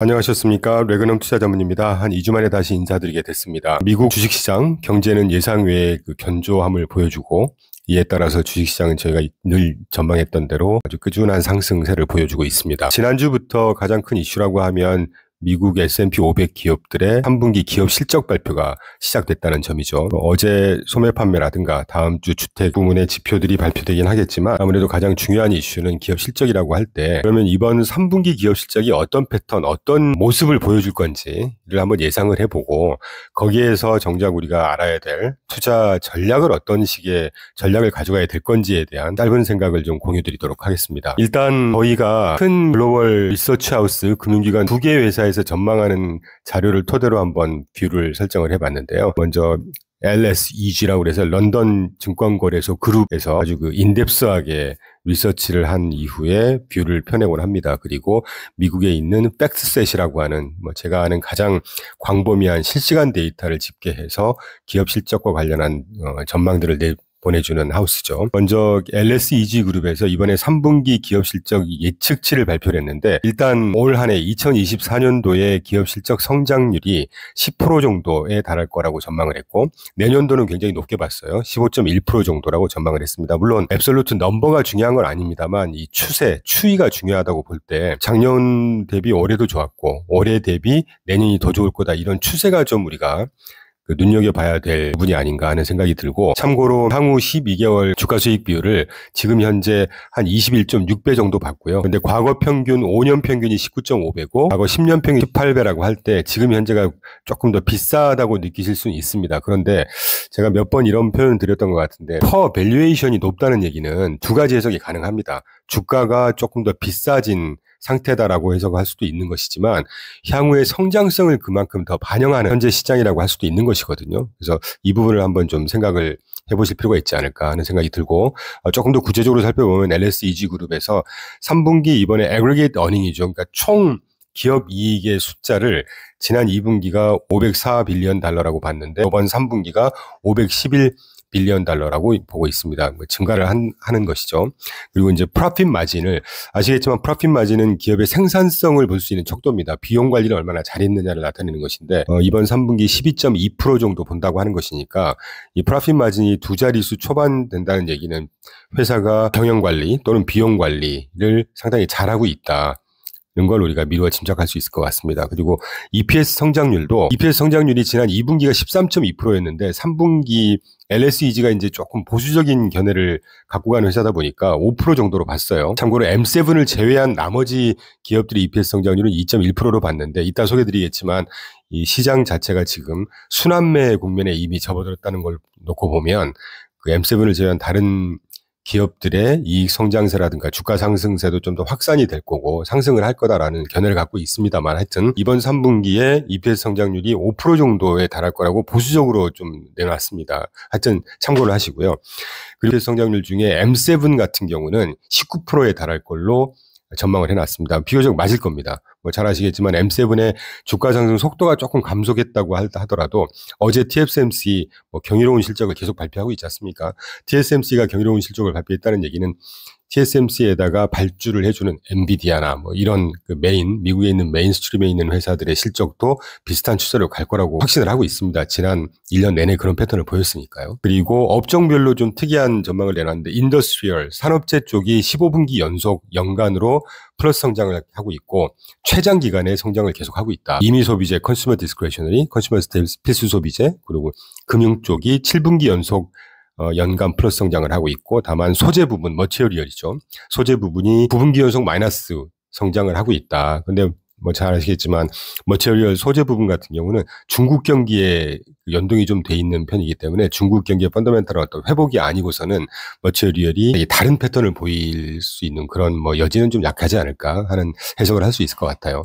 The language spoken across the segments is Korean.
안녕하셨습니까? 레그넘 투자자문입니다. 한 2주 만에 다시 인사드리게 됐습니다. 미국 주식시장 경제는 예상 외의 견조함을 보여주고 이에 따라서 주식시장은 저희가 늘 전망했던 대로 아주 꾸준한 상승세를 보여주고 있습니다. 지난주부터 가장 큰 이슈라고 하면 미국 S&P 500 기업들의 3분기 기업 실적 발표가 시작됐다는 점이죠. 어제 소매 판매라든가 다음 주 주택 부문의 지표들이 발표되긴 하겠지만 아무래도 가장 중요한 이슈는 기업 실적이라고 할 때 그러면 이번 3분기 기업 실적이 어떤 패턴, 어떤 모습을 보여줄 건지를 한번 예상을 해보고 거기에서 정작 우리가 알아야 될 투자 전략을 어떤 식의 전략을 가져가야 될 건지에 대한 짧은 생각을 좀 공유드리도록 하겠습니다. 일단 저희가 큰 글로벌 리서치 하우스 금융기관 2개 회사에서 전망하는 자료를 토대로 한번 뷰를 설정을 해봤는데요. 먼저 LSEG라고 그래서 런던 증권거래소 그룹에서 아주 인덱스하게 리서치를 한 이후에 뷰를 펴내곤 합니다. 그리고 미국에 있는 팩트셋이라고 하는 제가 아는 가장 광범위한 실시간 데이터를 집계해서 기업 실적과 관련한 전망들을 보내주는 하우스죠. 먼저 LSEG 그룹에서 이번에 3분기 기업 실적 예측치를 발표를 했는데 일단 올 한 해 2024년도에 기업 실적 성장률이 10% 정도에 달할 거라고 전망을 했고 내년도는 굉장히 높게 봤어요. 15.1% 정도라고 전망을 했습니다. 물론 앱솔루트 넘버가 중요한 건 아닙니다만 이 추세, 추이가 중요하다고 볼 때 작년 대비 올해도 좋았고 올해 대비 내년이 더 좋을 거다 이런 추세가 좀 우리가 눈여겨봐야 될 부분이 아닌가 하는 생각이 들고 참고로 향후 12개월 주가 수익 비율을 지금 현재 한 21.6배 정도 봤고요. 근데 과거 평균 5년 평균이 19.5배고 과거 10년 평균 18배라고 할 때 지금 현재가 조금 더 비싸다고 느끼실 수는 있습니다. 그런데 제가 몇 번 이런 표현을 드렸던 것 같은데 퍼 밸류에이션이 높다는 얘기는 두 가지 해석이 가능합니다. 주가가 조금 더 비싸진 상태다라고 해석할 수도 있는 것이지만 향후의 성장성을 그만큼 더 반영하는 현재 시장이라고 할 수도 있는 것이거든요. 그래서 이 부분을 한번 좀 생각을 해보실 필요가 있지 않을까 하는 생각이 들고 조금 더 구체적으로 살펴보면 LSEG 그룹에서 3분기 이번에 aggregate earning이죠. 그러니까 총 기업 이익의 숫자를 지난 2분기가 504빌리언 달러라고 봤는데 이번 3분기가 511빌리언 달러라고 보고 있습니다. 증가를 하는 것이죠. 그리고 이제 프로핏 마진을 아시겠지만 프로핏 마진은 기업의 생산성을 볼 수 있는 척도입니다. 비용 관리를 얼마나 잘했느냐를 나타내는 것인데 이번 3분기 12.2% 정도 본다고 하는 것이니까 이 프로핏 마진이 두 자릿수 초반 된다는 얘기는 회사가 경영 관리 또는 비용 관리를 상당히 잘하고 있다. 이런 걸 우리가 미루어 짐작할 수 있을 것 같습니다. 그리고 EPS 성장률이 지난 2분기가 13.2%였는데 3분기 LSEG가 이제 조금 보수적인 견해를 갖고 가는 회사다 보니까 5% 정도로 봤어요. 참고로 M7을 제외한 나머지 기업들의 EPS 성장률은 2.1%로 봤는데 이따 소개드리겠지만 이 시장 자체가 지금 순환매 국면에 이미 접어들었다는 걸 놓고 보면 그 M7을 제외한 다른 기업들의 이익 성장세라든가 주가 상승세도 좀 더 확산이 될 거고 상승을 할 거다라는 견해를 갖고 있습니다만 하여튼 이번 3분기에 EPS 성장률이 5% 정도에 달할 거라고 보수적으로 좀 내놨습니다. 하여튼 참고를 하시고요. 그리고 EPS 성장률 중에 M7 같은 경우는 19%에 달할 걸로 전망을 해놨습니다. 비교적 맞을 겁니다. 잘 아시겠지만 M7의 주가 상승 속도가 조금 감속했다고 하더라도 어제 TSMC 경이로운 실적을 계속 발표하고 있지 않습니까? TSMC가 경이로운 실적을 발표했다는 얘기는 TSMC에다가 발주를 해주는 엔비디아나 이런 미국에 있는 메인스트림에 있는 회사들의 실적도 비슷한 추세로 갈 거라고 확신을 하고 있습니다. 지난 1년 내내 그런 패턴을 보였으니까요. 그리고 업종별로 좀 특이한 전망을 내놨는데 인더스트리얼, 산업재 쪽이 15분기 연속 연간으로 플러스 성장을 하고 있고 최장 기간의 성장을 계속하고 있다. 임의 소비재, 컨슈머 디스크레셔너리, 컨슈머 필수 소비재, 그리고 금융 쪽이 7분기 연속 연간 플러스 성장을 하고 있고 다만 소재 부분, 머티리얼이죠. 소재 부분이 9분기 연속 마이너스 성장을 하고 있다. 근데 잘 아시겠지만 머티리얼 소재 부분 같은 경우는 중국 경기에 연동이 좀 돼 있는 편이기 때문에 중국 경기의 펀더멘탈한 어떤 회복이 아니고서는 머티리얼이 다른 패턴을 보일 수 있는 그런 여지는 좀 약하지 않을까 하는 해석을 할 수 있을 것 같아요.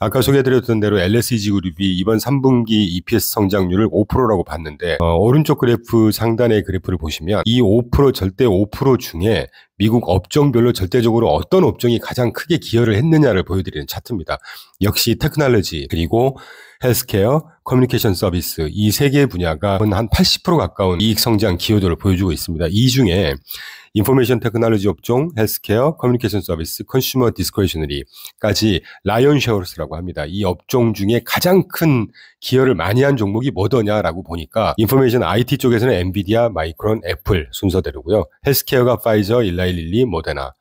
아까 소개해드렸던 대로 LSEG 그룹이 이번 3분기 EPS 성장률을 5%라고 봤는데 오른쪽 그래프 상단의 그래프를 보시면 이 5% 절대 5% 중에 미국 업종별로 절대적으로 어떤 업종이 가장 크게 기여를 했느냐를 보여드리는 차트입니다. 역시 테크놀로지 그리고 헬스케어, 커뮤니케이션 서비스 이 세 개 분야가 한 80% 가까운 이익 성장 기여도를 보여주고 있습니다. 이 중에 인포메이션 테크놀로지 업종, 헬스케어, 커뮤니케이션 서비스, 컨슈머 디스크레셔너리까지 라이언 쉐어스라고 합니다. 이 업종 중에 가장 큰 기여를 많이 한 종목이 뭐더냐라고 보니까 인포메이션 IT 쪽에서는 엔비디아, 마이크론, 애플 순서대로고요. 헬스케어가 파이저, 일라이릴리, 모데나,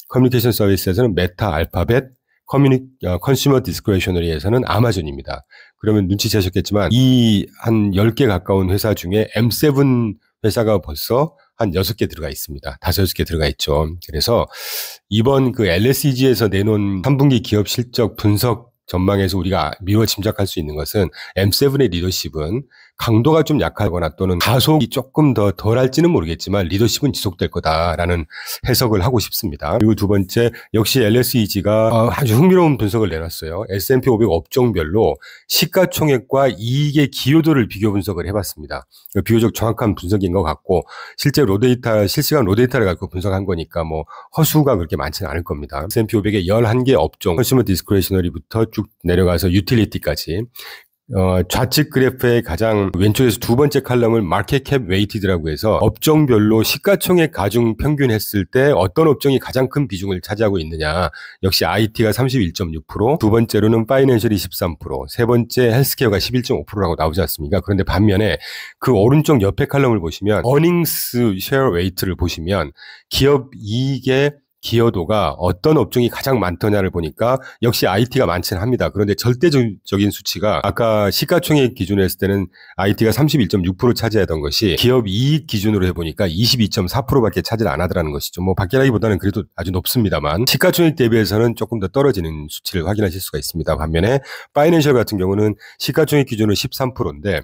커뮤니케이션 서비스에서는 메타, 알파벳, 컨슈머 디스크레셔너리에서는 아마존입니다. 그러면 눈치채셨겠지만 이 한 10개 가까운 회사 중에 M7 회사가 벌써 한 6개 들어가 있습니다. 5, 6개 들어가 있죠. 그래서 이번 그 LSEG에서 내놓은 3분기 기업 실적 분석 전망에서 우리가 미루어 짐작할 수 있는 것은 M7의 리더십은 강도가 좀 약하거나 또는 가속이 조금 더 덜할지는 모르겠지만 리더십은 지속될 거다라는 해석을 하고 싶습니다. 그리고 두 번째, 역시 LSEG가 아주 흥미로운 분석을 내놨어요. S&P 500 업종별로 시가총액과 이익의 기여도를 비교 분석을 해봤습니다. 비교적 정확한 분석인 것 같고 실제 실시간 로데이터를 갖고 분석한 거니까 뭐 허수가 그렇게 많지는 않을 겁니다. S&P 500의 11개 업종, 컨슈머 디스크레셔너리부터 쭉 내려가서 유틸리티까지 좌측 그래프의 가장 왼쪽에서 두 번째 칼럼을 마켓 캡 웨이티드라고 해서 업종별로 시가총액 가중 평균했을 때 어떤 업종이 가장 큰 비중을 차지하고 있느냐. 역시 IT가 31.6%, 두 번째로는 파이낸셜이 13%, 세 번째 헬스케어가 11.5%라고 나오지 않습니까? 그런데 반면에 그 오른쪽 옆에 칼럼을 보시면 어닝스 쉐어 웨이트를 보시면 기업 이익의 기여도가 어떤 업종이 가장 많더냐를 보니까 역시 IT가 많지는 합니다. 그런데 절대적인 수치가 아까 시가총액 기준으로 했을 때는 IT가 31.6% 차지하던 것이 기업 이익 기준으로 해보니까 22.4%밖에 차지를 안 하더라는 것이죠. 뭐 밖이라기보다는 그래도 아주 높습니다만 시가총액 대비해서는 조금 더 떨어지는 수치를 확인하실 수가 있습니다. 반면에 파이낸셜 같은 경우는 시가총액 기준으로 13%인데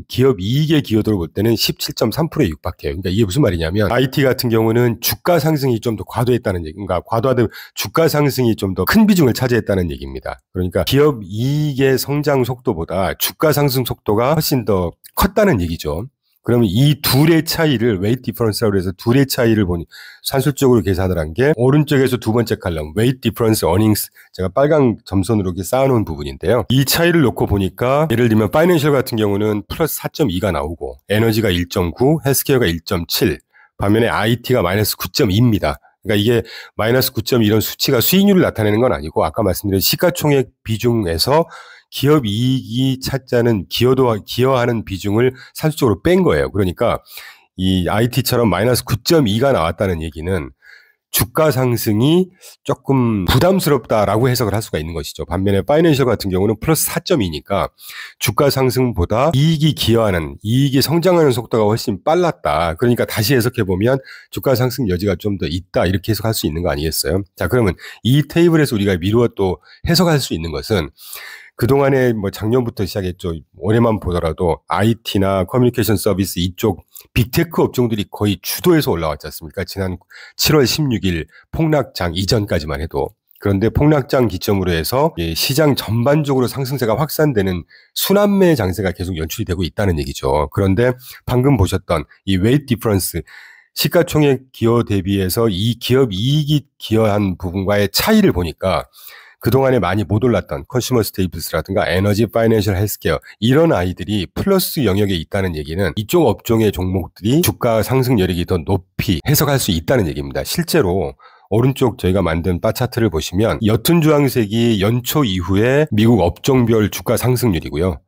기업 이익의 기여도를 볼 때는 17.3%에 육박해요. 그러니까 이게 무슨 말이냐면 IT 같은 경우는 주가 상승이 좀 더 과도했다는 얘기인가, 과도하든 주가 상승이 좀 더 큰 비중을 차지했다는 얘기입니다. 그러니까 기업 이익의 성장 속도보다 주가 상승 속도가 훨씬 더 컸다는 얘기죠. 그러면 이 둘의 차이를 웨이트 디퍼런스라고 해서 둘의 차이를 보니 산술적으로 계산을 한 게 오른쪽에서 두 번째 칼럼 웨이트 디퍼런스 어닝스, 제가 빨간 점선으로 이렇게 쌓아놓은 부분인데요. 이 차이를 놓고 보니까 예를 들면 파이낸셜 같은 경우는 플러스 4.2가 나오고 에너지가 1.9, 헬스케어가 1.7, 반면에 IT가 마이너스 9.2입니다. 그러니까 이게 마이너스 9.2 이런 수치가 수익률을 나타내는 건 아니고 아까 말씀드린 시가총액 비중에서 기업 이익이 차지하는 기여하는 비중을 산술적으로 뺀 거예요. 그러니까 이 IT처럼 마이너스 9.2가 나왔다는 얘기는 주가 상승이 조금 부담스럽다라고 해석을 할 수가 있는 것이죠. 반면에 파이낸셜 같은 경우는 플러스 4.2니까 주가 상승보다 이익이 성장하는 속도가 훨씬 빨랐다. 그러니까 다시 해석해보면 주가 상승 여지가 좀 더 있다. 이렇게 해석할 수 있는 거 아니겠어요? 자, 그러면 이 테이블에서 우리가 미루어 또 해석할 수 있는 것은 그동안에 뭐 작년부터 시작했죠. 올해만 보더라도 IT나 커뮤니케이션 서비스 이쪽 빅테크 업종들이 거의 주도해서 올라왔지 않습니까? 지난 7월 16일 폭락장 이전까지만 해도. 그런데 폭락장 기점으로 해서 시장 전반적으로 상승세가 확산되는 순환매 장세가 계속 연출이 되고 있다는 얘기죠. 그런데 방금 보셨던 이 웨이트 디퍼런스, 시가총액 기여 대비해서 이 기업 이익이 기여한 부분과의 차이를 보니까 그동안에 많이 못 올랐던 컨슈머 스테이플스라든가 에너지, 파이낸셜, 헬스케어 이런 아이들이 플러스 영역에 있다는 얘기는 이쪽 업종의 종목들이 주가 상승 여력이 더 높이 해석할 수 있다는 얘기입니다. 실제로 오른쪽 저희가 만든 바 차트를 보시면 옅은 주황색이 연초 이후에 미국 업종별 주가 상승률이고요.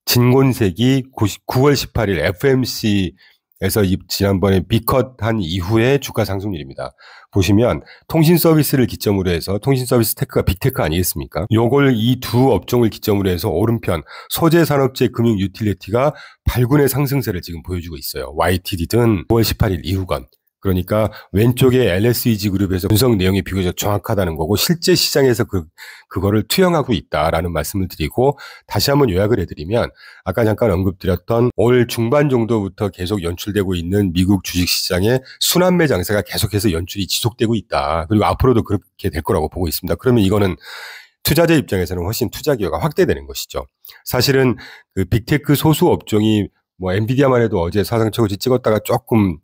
진곤색이 9월 18일 FMC에서 지난번에 비컷한 이후에 주가 상승률입니다. 보시면 통신 서비스를 기점으로 해서 통신 서비스 테크가 빅테크 아니겠습니까? 요걸 이 두 업종을 기점으로 해서 오른편 소재 산업재 금융 유틸리티가 발군의 상승세를 지금 보여주고 있어요. YTD든 9월 18일 이후건. 그러니까 왼쪽에 LSEG 그룹에서 분석 내용이 비교적 정확하다는 거고 실제 시장에서 그거를 투영하고 있다라는 말씀을 드리고 다시 한번 요약을 해드리면 아까 잠깐 언급드렸던 올 중반 정도부터 계속 연출되고 있는 미국 주식시장의 순환매 장세가 계속해서 연출이 지속되고 있다. 그리고 앞으로도 그렇게 될 거라고 보고 있습니다. 그러면 이거는 투자자 입장에서는 훨씬 투자 기회가 확대되는 것이죠. 사실은 그 빅테크 소수 업종이 뭐 엔비디아만 해도 어제 사상 최고치 찍었다가 조금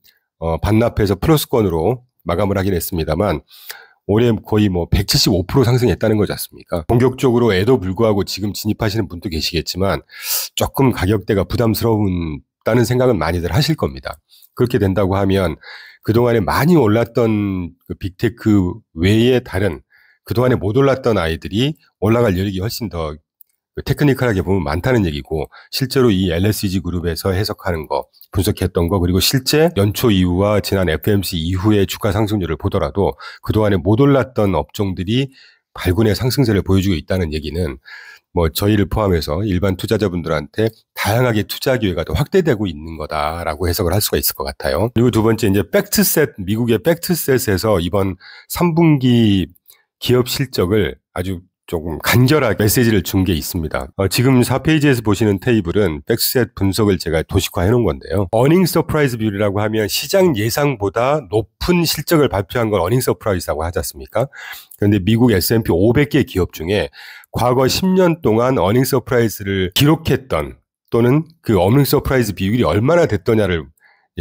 반납해서 플러스권으로 마감을 하긴 했습니다만 올해 거의 뭐 175% 상승했다는 거지 않습니까? 본격적으로 불구하고 지금 진입하시는 분도 계시겠지만 조금 가격대가 부담스러운다는 생각은 많이들 하실 겁니다. 그렇게 된다고 하면 그동안에 많이 올랐던 그 빅테크 외에 다른 그동안에 못 올랐던 아이들이 올라갈 여력이 훨씬 더 테크니컬하게 보면 많다는 얘기고, 실제로 이 LSEG 그룹에서 해석하는 거, 분석했던 거, 그리고 실제 연초 이후와 지난 FMC 이후의 주가 상승률을 보더라도 그동안에 못 올랐던 업종들이 발군의 상승세를 보여주고 있다는 얘기는 뭐 저희를 포함해서 일반 투자자분들한테 다양하게 투자 기회가 더 확대되고 있는 거다라고 해석을 할 수가 있을 것 같아요. 그리고 두 번째, 이제 팩트셋, 미국의 팩트셋에서 이번 3분기 기업 실적을 아주 조금 간결하게 메시지를 준 게 있습니다. 지금 4페이지에서 보시는 테이블은 팩트셋 분석을 제가 도식화해 놓은 건데요. 어닝 서프라이즈 뷰라고 하면 시장 예상보다 높은 실적을 발표한 걸 어닝 서프라이즈라고 하지 않습니까? 그런데 미국 S&P 500개 기업 중에 과거 10년 동안 어닝 서프라이즈를 기록했던 또는 그 어닝 서프라이즈 비율이 얼마나 됐더냐를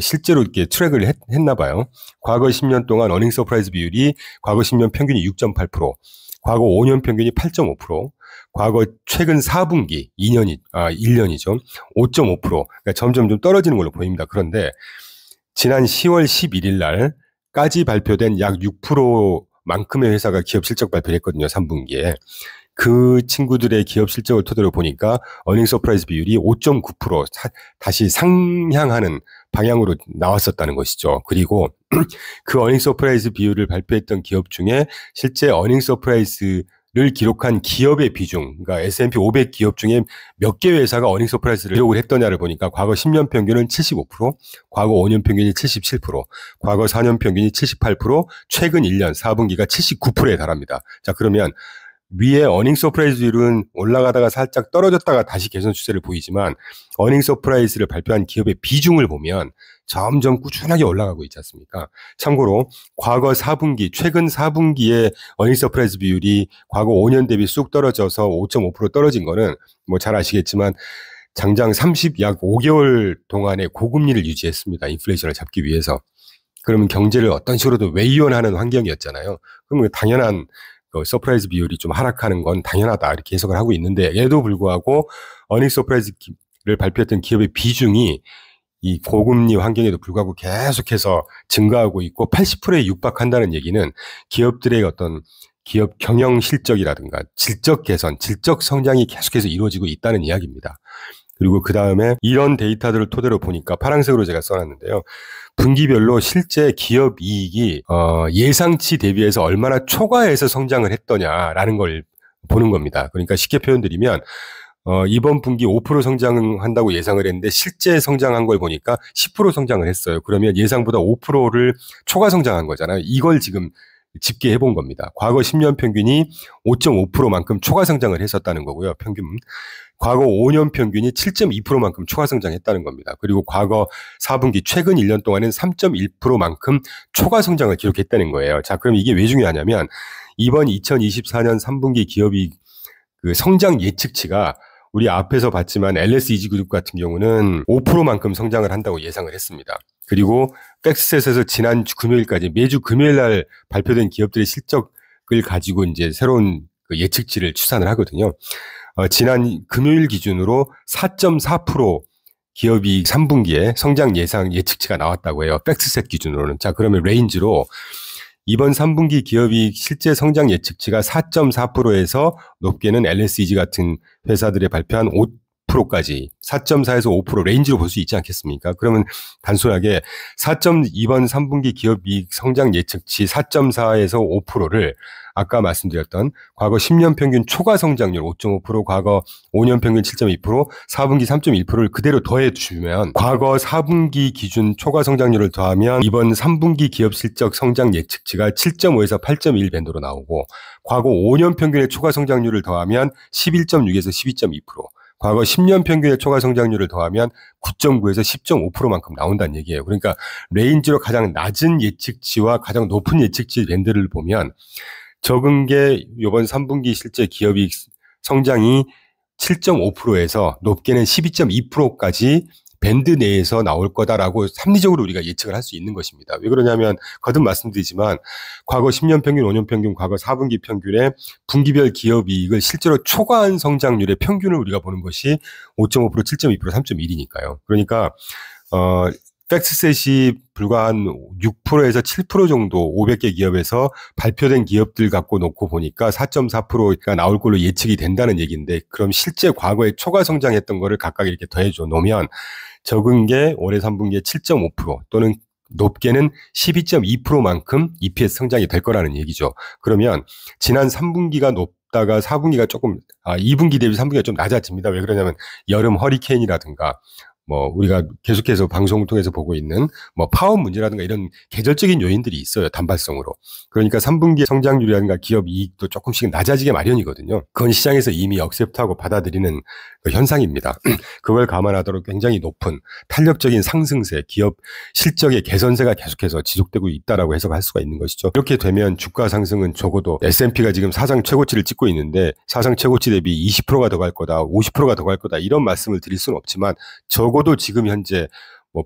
실제로 이렇게 트랙을 했나 봐요. 과거 10년 동안 어닝 서프라이즈 비율이 과거 10년 평균이 6.8%, 과거 5년 평균이 8.5%, 과거 최근 4분기 1년이죠. 5.5%. 그러니까 점점 좀 떨어지는 걸로 보입니다. 그런데 지난 10월 11일 날까지 발표된 약 6%만큼의 회사가 기업 실적 발표를 했거든요. 3분기에. 그 친구들의 기업 실적을 토대로 보니까 어닝 서프라이즈 비율이 5.9% 다시 상향하는 방향으로 나왔었다는 것이죠. 그리고 그 어닝 서프라이즈 비율을 발표했던 기업 중에 실제 어닝 서프라이즈를 기록한 기업의 비중, 그러니까 S&P 500 기업 중에 몇 개 회사가 어닝 서프라이즈를 기록을 했더냐를 보니까 과거 10년 평균은 75%, 과거 5년 평균이 77%, 과거 4년 평균이 78%, 최근 1년 4분기가 79%에 달합니다. 자, 그러면 위에 어닝 서프라이즈 비율은 올라가다가 살짝 떨어졌다가 다시 개선 추세를 보이지만 어닝 서프라이즈를 발표한 기업의 비중을 보면 점점 꾸준하게 올라가고 있지 않습니까? 참고로 과거 4분기, 최근 4분기에 어닝 서프라이즈 비율이 과거 5년 대비 쑥 떨어져서 5.5% 떨어진 거는 뭐 잘 아시겠지만 장장 약 5개월 동안의 고금리를 유지했습니다. 인플레이션을 잡기 위해서. 그러면 경제를 어떤 식으로도 외이원하는 환경이었잖아요. 그러면 당연한 서프라이즈 비율이 좀 하락하는 건 당연하다 이렇게 해석을 하고 있는데, 에도 불구하고 어닝 서프라이즈를 발표했던 기업의 비중이 이 고금리 환경에도 불구하고 계속해서 증가하고 있고 80%에 육박한다는 얘기는 기업들의 어떤 기업 경영 실적이라든가 질적 개선, 질적 성장이 계속해서 이루어지고 있다는 이야기입니다. 그리고 그 다음에 이런 데이터들을 토대로 보니까 파란색으로 제가 써놨는데요. 분기별로 실제 기업 이익이 예상치 대비해서 얼마나 초과해서 성장을 했더냐라는 걸 보는 겁니다. 그러니까 쉽게 표현드리면 이번 분기 5% 성장한다고 예상을 했는데 실제 성장한 걸 보니까 10% 성장을 했어요. 그러면 예상보다 5%를 초과 성장한 거잖아요. 이걸 지금 집계해 본 겁니다. 과거 10년 평균이 5.5%만큼 초과 성장을 했었다는 거고요. 평균. 과거 5년 평균이 7.2%만큼 초과 성장했다는 겁니다. 그리고 과거 4분기 최근 1년 동안은 3.1%만큼 초과 성장을 기록했다는 거예요. 자, 그럼 이게 왜 중요하냐면 이번 2024년 3분기 기업이 그 성장 예측치가 우리 앞에서 봤지만 LSEG 그룹 같은 경우는 5%만큼 성장을 한다고 예상을 했습니다. 그리고 팩트셋에서 지난 금요일까지 매주 금요일 날 발표된 기업들의 실적을 가지고 이제 새로운 그 예측치를 추산을 하거든요. 지난 금요일 기준으로 4.4% 기업이 3분기에 성장 예상 예측치가 나왔다고 해요. 팩트셋 기준으로는. 자, 그러면 레인지로 이번 3분기 기업이 실제 성장 예측치가 4.4%에서 높게는 LSEG 같은 회사들이 발표한 5%까지 4.4에서 5% 레인지로 볼 수 있지 않겠습니까? 그러면 단순하게 이번 3분기 기업 이익 성장 예측치 4.4에서 5%를 아까 말씀드렸던 과거 10년 평균 초과 성장률 5.5%, 과거 5년 평균 7.2%, 4분기 3.1%를 그대로 더해 주시면 과거 4분기 기준 초과 성장률을 더하면 이번 3분기 기업 실적 성장 예측치가 7.5에서 8.1 밴드로 나오고, 과거 5년 평균의 초과 성장률을 더하면 11.6에서 12.2%, 과거 10년 평균의 초과 성장률을 더하면 9.9에서 10.5%만큼 나온다는 얘기예요. 그러니까 레인지로 가장 낮은 예측치와 가장 높은 예측치 밴드를 보면 적은 게 이번 3분기 실제 기업이익 성장이 7.5%에서 높게는 12.2%까지 밴드 내에서 나올 거다라고 합리적으로 우리가 예측을 할 수 있는 것입니다. 왜 그러냐면 거듭 말씀드리지만 과거 10년 평균, 5년 평균, 과거 4분기 평균의 분기별 기업이익을 실제로 초과한 성장률의 평균을 우리가 보는 것이 5.5%, 7.2%, 3.1이니까요. 그러니까 팩트셋이 불과 한 6%에서 7% 정도 500개 기업에서 발표된 기업들 갖고 놓고 보니까 4.4%가 나올 걸로 예측이 된다는 얘기인데, 그럼 실제 과거에 초과 성장했던 거를 각각 이렇게 더해줘 놓으면 적은 게 올해 3분기에 7.5% 또는 높게는 12.2%만큼 EPS 성장이 될 거라는 얘기죠. 그러면 지난 3분기가 높다가 4분기가 조금 2분기 대비 3분기가 좀 낮아집니다. 왜 그러냐면 여름 허리케인이라든가 우리가 계속해서 방송을 통해서 보고 있는 파업 문제라든가 이런 계절적인 요인들이 있어요. 단발성으로. 그러니까 3분기 성장률이라든가 기업 이익도 조금씩 낮아지게 마련이거든요. 그건 시장에서 이미 억셉트하고 받아들이는 그 현상입니다. 그걸 감안하도록 굉장히 높은 탄력적인 상승세, 기업 실적의 개선세가 계속해서 지속되고 있다라고 해석할 수가 있는 것이죠. 이렇게 되면 주가 상승은 적어도 S&P가 지금 사상 최고치를 찍고 있는데 사상 최고치 대비 20%가 더 갈 거다, 50%가 더 갈 거다 이런 말씀을 드릴 수는 없지만 적어도 지금 현재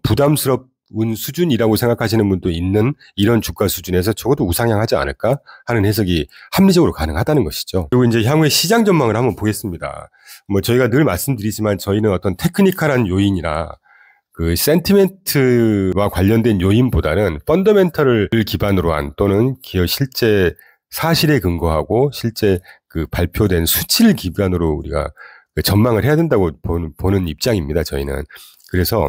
부담스러운 수준이라고 생각하시는 분도 있는 이런 주가 수준에서 적어도 우상향하지 않을까 하는 해석이 합리적으로 가능하다는 것이죠. 그리고 이제 향후의 시장 전망을 한번 보겠습니다. 저희가 늘 말씀드리지만 저희는 어떤 테크니컬한 요인이나 그 센티멘트와 관련된 요인보다는 펀더멘털을 기반으로 한 또는 기업 실제 사실에 근거하고 실제 그 발표된 수치를 기반으로 우리가 전망을 해야 된다고 보는 입장입니다. 저희는. 그래서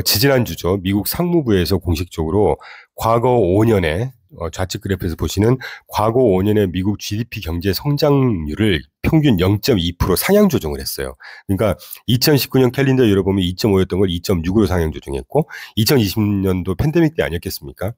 지지난주죠. 미국 상무부에서 공식적으로 과거 5년의 좌측 그래프에서 보시는 과거 5년의 미국 GDP 경제 성장률을 평균 0.2% 상향 조정을 했어요. 그러니까 2019년 캘린더 예로 보면 2.5였던 걸 2.6으로 상향 조정했고 2020년도 팬데믹 때 아니었겠습니까?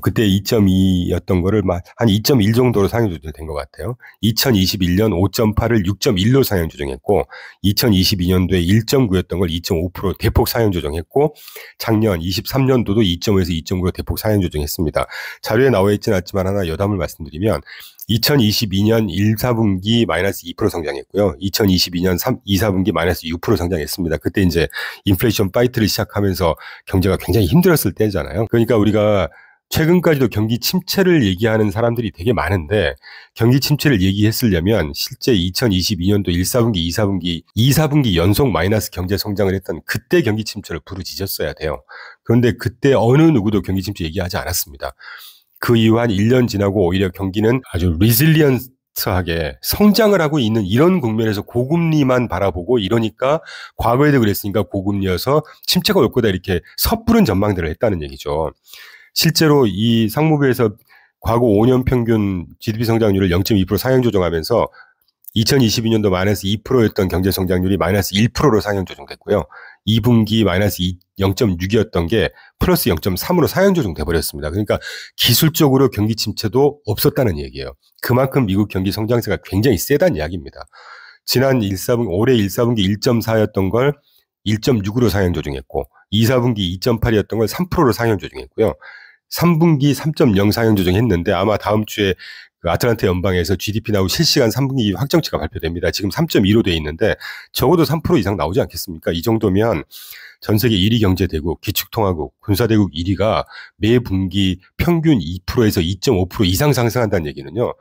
그때 2.2였던 거를 한 2.1 정도로 상향 조정된 것 같아요. 2021년 5.8을 6.1로 상향 조정했고, 2022년도에 1.9였던 걸 2.5% 대폭 상향 조정했고, 작년 23년도도 2.5에서 2.9로 대폭 상향 조정했습니다. 자료에 나와 있지는 않지만 하나 여담을 말씀드리면, 2022년 1, 4분기 마이너스 2% 성장했고요. 2022년 2, 4분기 마이너스 6% 성장했습니다. 그때 이제 인플레이션 파이트를 시작하면서 경제가 굉장히 힘들었을 때잖아요. 그러니까 우리가 최근까지도 경기 침체를 얘기하는 사람들이 되게 많은데 경기 침체를 얘기했으려면 실제 2022년도 1, 4분기, 2, 4분기 연속 마이너스 경제 성장을 했던 그때 경기 침체를 부르짖었어야 돼요. 그런데 그때 어느 누구도 경기 침체 얘기하지 않았습니다. 그 이후 한 1년 지나고 오히려 경기는 아주 리질리언트하게 성장을 하고 있는 이런 국면에서 고금리만 바라보고 이러니까 과거에도 그랬으니까 고금리여서 침체가 올 거다 이렇게 섣부른 전망들을 했다는 얘기죠. 실제로 이 상무부에서 과거 5년 평균 GDP 성장률을 0.2% 상향 조정하면서 2022년도 마이너스 2%였던 경제 성장률이 마이너스 1%로 상향 조정됐고요. 2분기 마이너스 0.6이었던 게 플러스 0.3으로 상향 조정돼 버렸습니다. 그러니까 기술적으로 경기 침체도 없었다는 얘기예요. 그만큼 미국 경기 성장세가 굉장히 세다는 이야기입니다. 지난 올해 1, 4분기 1.4였던 걸 1.6으로 상향 조정했고 2, 4분기 2.8이었던 걸 3%로 상향 조정했고요. 3분기 3.0 상향 조정했는데 아마 다음 주에 그 아틀란타 연방에서 GDP 나오고 실시간 3분기 확정치가 발표됩니다. 지금 3.2로 돼 있는데 적어도 3% 이상 나오지 않겠습니까? 이 정도면 전 세계 1위 경제대국, 기축통화국, 군사대국 1위가 매 분기 평균 2%에서 2.5% 이상 상승한다는 얘기는요.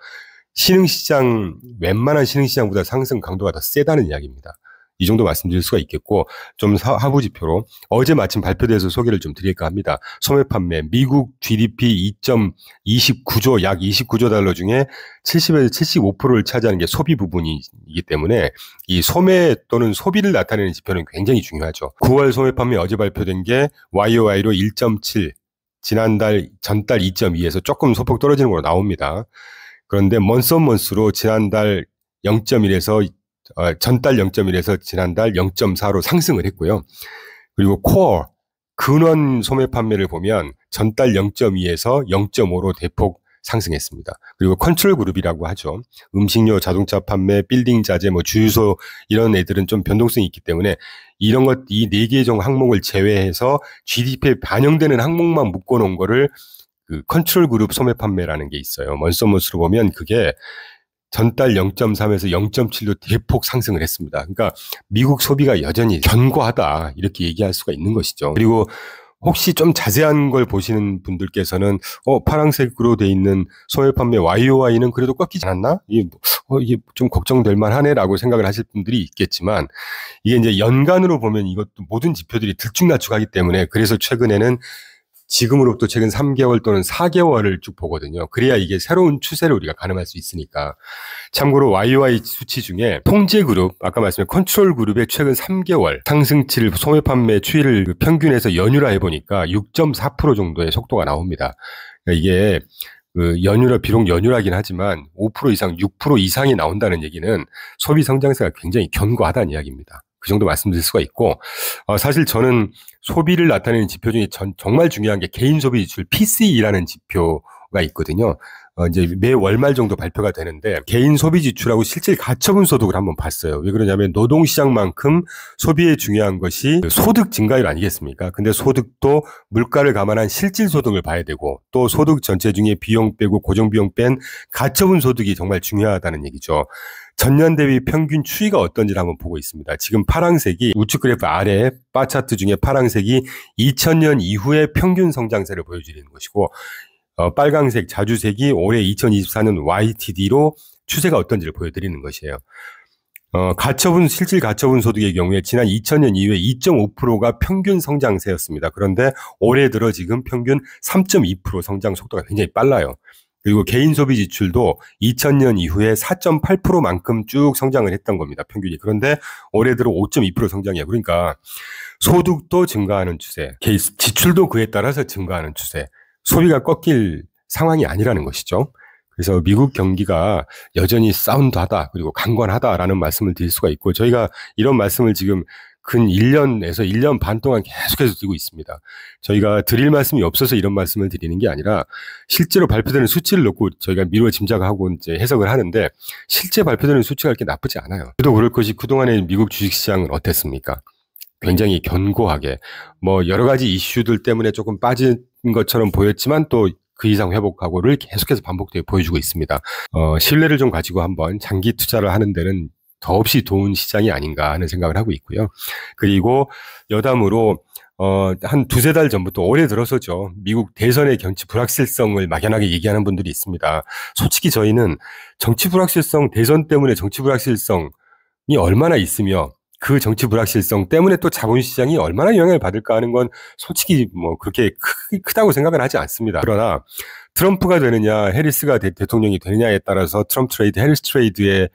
웬만한 신흥시장보다 상승 강도가 더 세다는 이야기입니다. 이 정도 말씀드릴 수가 있겠고 좀 하부 지표로 어제 마침 발표돼서 소개를 좀 드릴까 합니다. 소매 판매 미국 GDP 2.29조 약 29조 달러 중에 70에서 75%를 차지하는 게 소비 부분이기 때문에 이 소매 또는 소비를 나타내는 지표는 굉장히 중요하죠. 9월 소매 판매 어제 발표된 게 YOY로 1.7 전달 2.2에서 조금 소폭 떨어지는 걸로 나옵니다. 그런데 먼스로 지난달 0.1에서 전달 0.1에서 지난달 0.4로 상승을 했고요. 그리고 코어, 근원 소매 판매를 보면 전달 0.2에서 0.5로 대폭 상승했습니다. 그리고 컨트롤 그룹이라고 하죠. 음식료, 자동차 판매, 빌딩 자재, 주유소 이런 애들은 좀 변동성이 있기 때문에 이런 것, 이 4개 종 항목을 제외해서 GDP에 반영되는 항목만 묶어놓은 거를 그 컨트롤 그룹 소매 판매라는 게 있어요. 먼스로 보면 그게 전달 0.3에서 0.7로 대폭 상승을 했습니다. 그러니까 미국 소비가 여전히 견고하다 이렇게 얘기할 수가 있는 것이죠. 그리고 혹시 좀 자세한 걸 보시는 분들께서는 파란색으로 돼 있는 소매 판매 YOY는 그래도 꺾이지 않았나? 이게 좀 걱정될 만하네라고 생각을 하실 분들이 있겠지만 이게 이제 연간으로 보면 이것도 모든 지표들이 들쭉날쭉하기 때문에 그래서 최근에는 지금으로부터 최근 3개월 또는 4개월을 쭉 보거든요. 그래야 이게 새로운 추세를 우리가 가늠할 수 있으니까. 참고로 YOY 수치 중에 통제 그룹, 아까 말씀드린 컨트롤 그룹의 최근 3개월 상승치를 소매 판매 추이를 평균해서 연유라 해보니까 6.4% 정도의 속도가 나옵니다. 그러니까 이게 비록 연유라긴 하지만 5% 이상, 6% 이상이 나온다는 얘기는 소비 성장세가 굉장히 견고하다는 이야기입니다. 그 정도 말씀드릴 수가 있고, 사실 저는 소비를 나타내는 지표 중에 정말 중요한 게 개인 소비 지출 PCE라는 지표가 있거든요. 이제 매 월말 정도 발표가 되는데 개인 소비 지출하고 실질 가처분 소득을 한번 봤어요. 왜 그러냐면 노동시장만큼 소비에 중요한 것이 소득 증가율 아니겠습니까? 근데 소득도 물가를 감안한 실질 소득을 봐야 되고 또 소득 전체 중에 비용 빼고 고정비용 뺀 가처분 소득이 정말 중요하다는 얘기죠. 전년 대비 평균 추이가 어떤지를 한번 보고 있습니다. 지금 파란색이 우측 그래프 아래 바 차트 중에 파란색이 2000년 이후의 평균 성장세를 보여주는 것이고 빨강색 자주색이 올해 2024년 YTD로 추세가 어떤지를 보여드리는 것이에요. 실질 가처분 소득의 경우에 지난 2000년 이후에 2.5%가 평균 성장세였습니다. 그런데 올해 들어 지금 평균 3.2% 성장 속도가 굉장히 빨라요. 그리고 개인 소비 지출도 2000년 이후에 4.8%만큼 쭉 성장을 했던 겁니다. 평균이. 그런데 올해 들어 5.2% 성장이에요. 그러니까 소득도 증가하는 추세, 지출도 그에 따라서 증가하는 추세, 소비가 꺾일 상황이 아니라는 것이죠. 그래서 미국 경기가 여전히 사운드하다 그리고 강건하다라는 말씀을 드릴 수가 있고 저희가 이런 말씀을 지금 근 1년에서 1년 반 동안 계속해서 드리고 있습니다. 저희가 드릴 말씀이 없어서 이런 말씀을 드리는 게 아니라 실제로 발표되는 수치를 놓고 저희가 미루어 짐작하고 이제 해석을 하는데 실제 발표되는 수치가 그렇게 나쁘지 않아요. 그래도 그럴 것이 그동안의 미국 주식시장은 어땠습니까? 굉장히 견고하게 여러 가지 이슈들 때문에 조금 빠진 것처럼 보였지만 또 그 이상 회복하고를 계속해서 반복되게 보여주고 있습니다. 신뢰를 좀 가지고 한번 장기 투자를 하는 데는 더없이 좋은 시장이 아닌가 하는 생각을 하고 있고요. 그리고 여담으로 한 두세 달 전부터 올해 들어서죠. 미국 대선의 정치 불확실성을 막연하게 얘기하는 분들이 있습니다. 솔직히 저희는 정치 불확실성, 대선 때문에 정치 불확실성이 얼마나 있으며 그 정치 불확실성 때문에 또 자본시장이 얼마나 영향을 받을까 하는 건 솔직히 그렇게 크다고 생각은 하지 않습니다. 그러나 트럼프가 되느냐 해리스가 대통령이 되느냐에 따라서 트럼프 트레이드, 해리스 트레이드의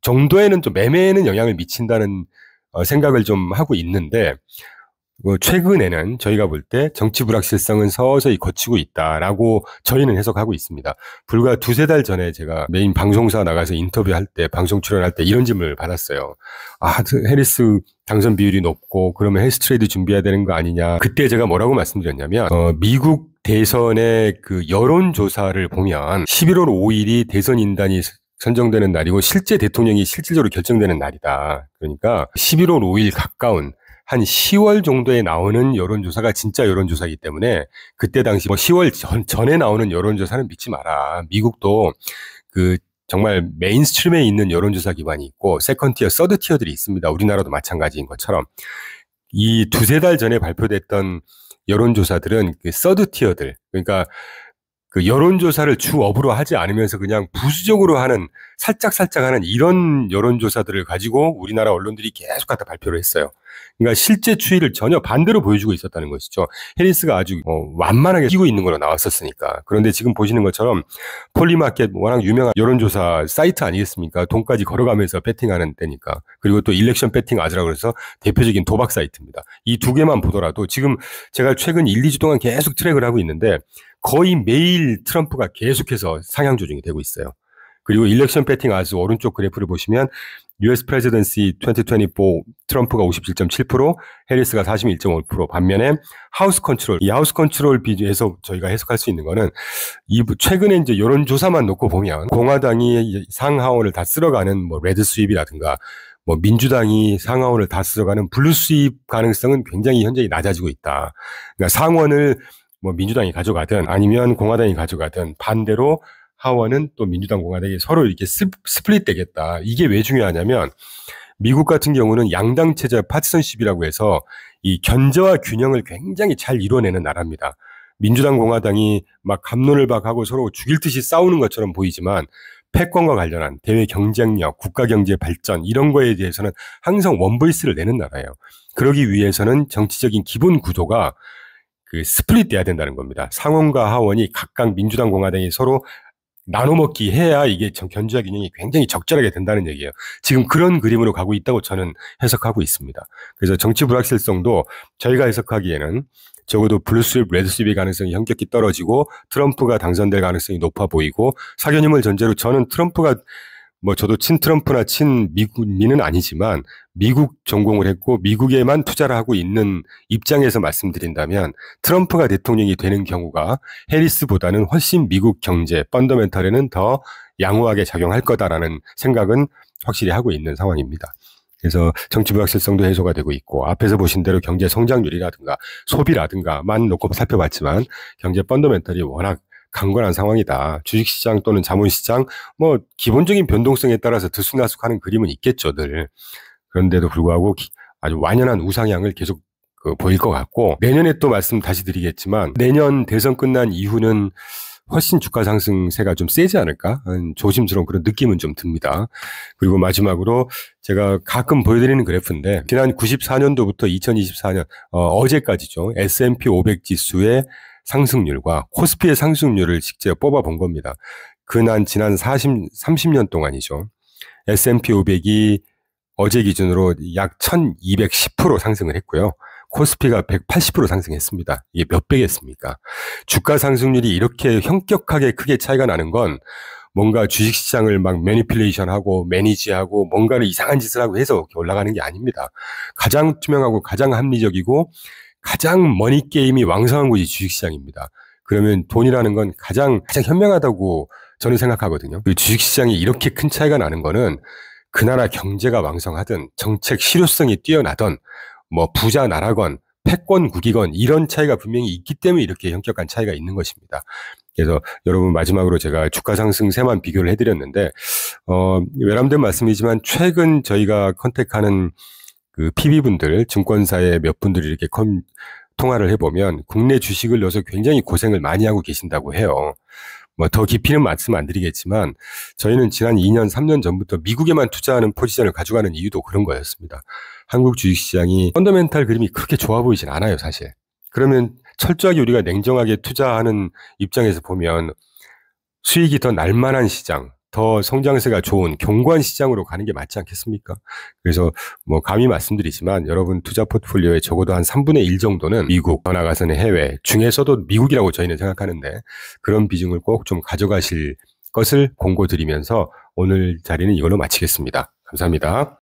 정도에는 좀 매매에는 영향을 미친다는 생각을 좀 하고 있는데 최근에는 저희가 볼 때 정치 불확실성은 서서히 거치고 있다라고 저희는 해석하고 있습니다. 불과 두세 달 전에 제가 메인 방송사 나가서 인터뷰할 때, 방송 출연할 때 이런 질문을 받았어요. 해리스 당선 비율이 높고 그러면 해리스 트레이드 준비해야 되는 거 아니냐. 그때 제가 뭐라고 말씀드렸냐면 미국 대선의 그 여론조사를 보면 11월 5일이 대선 인단이 선정되는 날이고 실제 대통령이 실질적으로 결정되는 날이다. 그러니까 11월 5일 가까운 한 10월 정도에 나오는 여론조사가 진짜 여론조사이기 때문에 그때 당시 10월 전에 나오는 여론조사는 믿지 마라. 미국도 정말 메인스트림에 있는 여론조사 기관이 있고 세컨티어, 서드티어들이 있습니다. 우리나라도 마찬가지인 것처럼 이 두세 달 전에 발표됐던 여론조사들은 서드티어들, 그러니까 그 여론조사를 주업으로 하지 않으면서 그냥 부수적으로 하는 살짝 하는 이런 여론조사들을 가지고 우리나라 언론들이 계속 갖다 발표를 했어요. 그러니까 실제 추이를 전혀 반대로 보여주고 있었다는 것이죠. 해리스가 아주 완만하게 끼고 있는 걸로 나왔었으니까. 그런데 지금 보시는 것처럼 폴리마켓 워낙 유명한 여론조사 사이트 아니겠습니까? 돈까지 걸어가면서 배팅하는 때니까. 그리고 또 일렉션 배팅 아즈라고 해서 대표적인 도박 사이트입니다. 이 두 개만 보더라도 지금 제가 최근 1, 2주 동안 계속 트랙을 하고 있는데 거의 매일 트럼프가 계속해서 상향 조정이 되고 있어요. 그리고 일렉션 배팅 아즈 오른쪽 그래프를 보시면 US 프레지던시 2024 트럼프가 57.7%, 해리스가 41.5%, 반면에 하우스 컨트롤, 이 하우스 컨트롤 비중에서 저희가 해석할 수 있는 거는 최근에 이제 여론조사만 놓고 보면 공화당이 상하원을 다 쓸어가는 레드 스윕이라든가 민주당이 상하원을 다 쓸어가는 블루 스윕 가능성은 굉장히 현재 낮아지고 있다. 그러니까 상원을 민주당이 가져가든 아니면 공화당이 가져가든 반대로 하원은 또 민주당, 공화당이 서로 이렇게 스플릿 되겠다. 이게 왜 중요하냐면 미국 같은 경우는 양당 체제 파티선십이라고 해서 이 견제와 균형을 굉장히 잘 이뤄내는 나라입니다. 민주당, 공화당이 막 갑론을박하고 서로 죽일 듯이 싸우는 것처럼 보이지만 패권과 관련한 대외 경쟁력, 국가 경제 발전 이런 거에 대해서는 항상 원보이스를 내는 나라예요. 그러기 위해서는 정치적인 기본 구도가 그 스플릿 돼야 된다는 겁니다. 상원과 하원이 각각 민주당, 공화당이 서로 나눠먹기 해야 이게 견제와 균형이 굉장히 적절하게 된다는 얘기예요. 지금 그런 그림으로 가고 있다고 저는 해석하고 있습니다. 그래서 정치 불확실성도 저희가 해석하기에는 적어도 블루스왑, 레드스왑의 가능성이 현격히 떨어지고 트럼프가 당선될 가능성이 높아 보이고 사견임을 전제로 저는 트럼프가 뭐 저도 친트럼프나 친미국민은 아니지만 미국 전공을 했고 미국에만 투자를 하고 있는 입장에서 말씀드린다면 트럼프가 대통령이 되는 경우가 해리스보다는 훨씬 미국 경제 펀더멘털에는 더 양호하게 작용할 거다라는 생각은 확실히 하고 있는 상황입니다. 그래서 정치 불확실성도 해소가 되고 있고 앞에서 보신 대로 경제 성장률이라든가 소비라든가만 놓고 살펴봤지만 경제 펀더멘털이 워낙 강건한 상황이다. 주식시장 또는 자본시장 뭐 기본적인 변동성에 따라서 들쑥날쑥하는 그림은 있겠죠 늘. 그런데도 불구하고 아주 완연한 우상향을 계속 보일 것 같고 내년에 또 말씀 다시 드리겠지만 내년 대선 끝난 이후는 훨씬 주가 상승세가 좀 세지 않을까? 조심스러운 그런 느낌은 좀 듭니다. 그리고 마지막으로 제가 가끔 보여드리는 그래프인데 지난 94년도부터 2024년 어제까지죠. S&P 500 지수의 상승률과 코스피의 상승률을 직접 뽑아본 겁니다. 지난 30년 동안이죠. S&P 500이 어제 기준으로 약 1210% 상승을 했고요. 코스피가 180% 상승했습니다. 이게 몇 배겠습니까? 주가 상승률이 이렇게 현격하게 크게 차이가 나는 건 뭔가 주식시장을 막 매니플레이션하고 매니지하고 뭔가를 이상한 짓을 하고 해서 올라가는 게 아닙니다. 가장 투명하고 가장 합리적이고 가장 머니게임이 왕성한 곳이 주식시장입니다. 그러면 돈이라는 건 가장 현명하다고 저는 생각하거든요. 그 주식시장이 이렇게 큰 차이가 나는 거는 그 나라 경제가 왕성하든 정책 실효성이 뛰어나든 뭐 부자 나라건 패권국이건 이런 차이가 분명히 있기 때문에 이렇게 현격한 차이가 있는 것입니다. 그래서 여러분 마지막으로 제가 주가 상승세만 비교를 해드렸는데 외람된 말씀이지만 최근 저희가 컨택하는 그 PB분들 증권사의 몇 분들이 이렇게 통화를 해보면 국내 주식을 넣어서 굉장히 고생을 많이 하고 계신다고 해요. 뭐 더 깊이는 말씀 안 드리겠지만 저희는 지난 2년, 3년 전부터 미국에만 투자하는 포지션을 가져가는 이유도 그런 거였습니다. 한국 주식시장이 펀더멘탈 그림이 그렇게 좋아 보이진 않아요, 사실. 그러면 철저하게 우리가 냉정하게 투자하는 입장에서 보면 수익이 더 날만한 시장, 더 성장세가 좋은 견고한 시장으로 가는 게 맞지 않겠습니까? 그래서 뭐 감히 말씀드리지만 여러분 투자 포트폴리오에 적어도 한 3분의 1 정도는 미국, 더 나아가서는 해외, 중에서도 미국이라고 저희는 생각하는데 그런 비중을 꼭 좀 가져가실 것을 공고드리면서 오늘 자리는 이걸로 마치겠습니다. 감사합니다.